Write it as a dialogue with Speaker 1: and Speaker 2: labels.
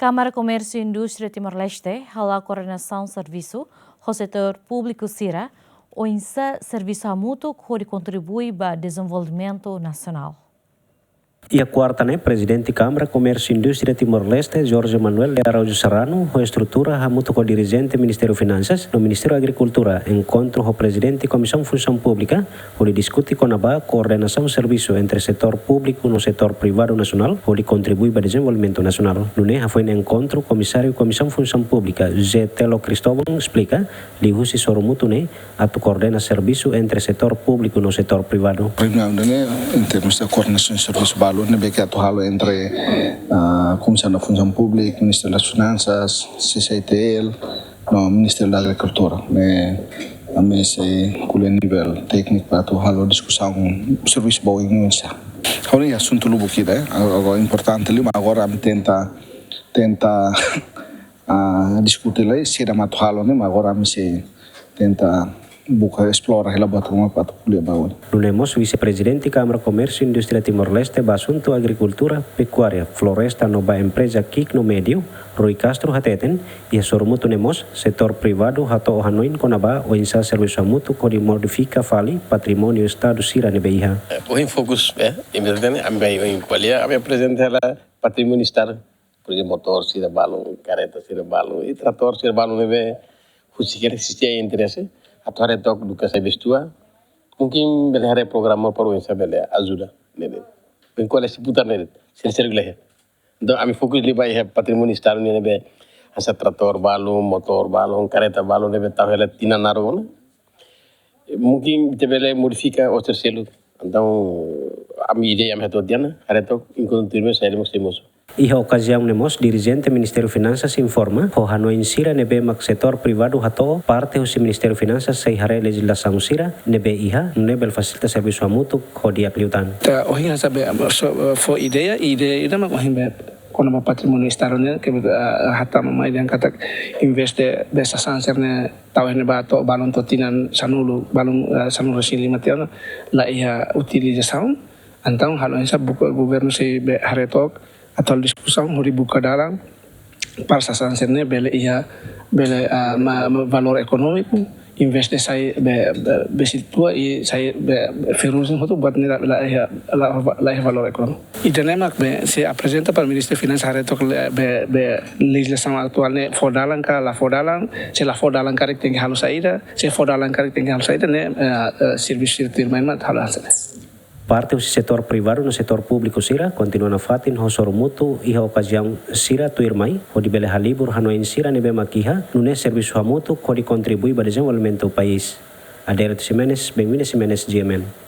Speaker 1: Câmara Comércio e Indústria Timor-Leste, a coordenação serviço, o setor público CIRA, o INSA serviço mútuo que contribui para o desenvolvimento nacional.
Speaker 2: E a quarta, presidente Câmara Comércio e Indústria Timor-Leste, Jorge Manuel de Araújo Serrano, a estrutura a mútuo com o dirigente Ministério Finanças, no Ministério da Agricultura, encontro o presidente Comissão Função Pública, onde discute com a coordenação de serviço entre setor público e setor privado nacional, onde contribui para o desenvolvimento nacional. Lunes, foi no encontro, o comissário Comissão Função Pública, José Telo Cristóvão, explica, ligu-se sobre mútuo, a coordena serviço entre setor público e setor privado.
Speaker 3: Em termos de coordenação de serviço, que atual entre a Comissão da Função Pública, Ministério das Finanças, CCTL, no Ministério da Agricultura. A mesa com o nível técnico para atual a discussão serviço bom em Insa. Agora é assunto lubo aqui, agora é importante ali, mas agora me tenta discutir lá, se era atual, mas agora me se tenta buka explora hela batu uma patu kuliah bawon.
Speaker 2: Lunemos vice-presidente Câmara Comércio e Indústria Timor-Leste basunto agricultura, pecuária, floresta nova empresa Kik no medio, Rui Castro hateten, e sormuto nemos setor privado hato hanoin konaba o insa serviço mútuo que modifica fali patrimônio estado sira nebeiha.
Speaker 4: O fokus imediatamente ambai o qualia ame presente la patrimônio estado, por exemplo motor sira balon, careta sira balon e trator sira balon nebe husiker existia interesse. Atuare tok do que se vestua, mungkin belahare programa para o insa bela ajuda nele. Bem qual é se putar nele, se serglehe. Então a mi fokus liba é patrimônio estado nele asa trator balon, motor balon, careta balon nele tavela tina naro. Mungkin tebele modifica o terceiro. Então a minha ideia é metodiana, aretok incontinuo sairemos temos.
Speaker 2: E a ocasião nemos dirigente Ministério Finanças informa o hanoin sira nebe mak setor privado hato parte o Ministério Finanças seihare legislação sira nebe iha nebel fasilita serviço mútuo ko dia pliutan.
Speaker 5: Ta ohin sabe for ideia ida mak ohin be kono ma patrimônio estado ne que hatta ma ideia kata investe dessa sanserne tawene bato balon totinan sanulu balon sanulu sili matiana la iha utilização então halo sa buku governo se haretok atau discussão hori buka dalang para sasanserne bele ia bele valor econômico investe sai be situa e sai ferusin hoto buat la valor econômico e tenemak be se apresenta para o Ministério de Finanças haretok be legislação atual ne fodalan ka la fodalan se la fodalan karik tem halu saída se fodalan karik tem halu saída ne serviço de firma halu hansene.
Speaker 2: Parte do setor privado no setor público sira continua na fatin ho sormutu e a ocasião sira tuirmai o de beleha libur hanoin sira nebe makiha nune serviço hamutu ko contribui para o desenvolvimento do país. Adérito Ximenes, Benvina Ximenes, GMN.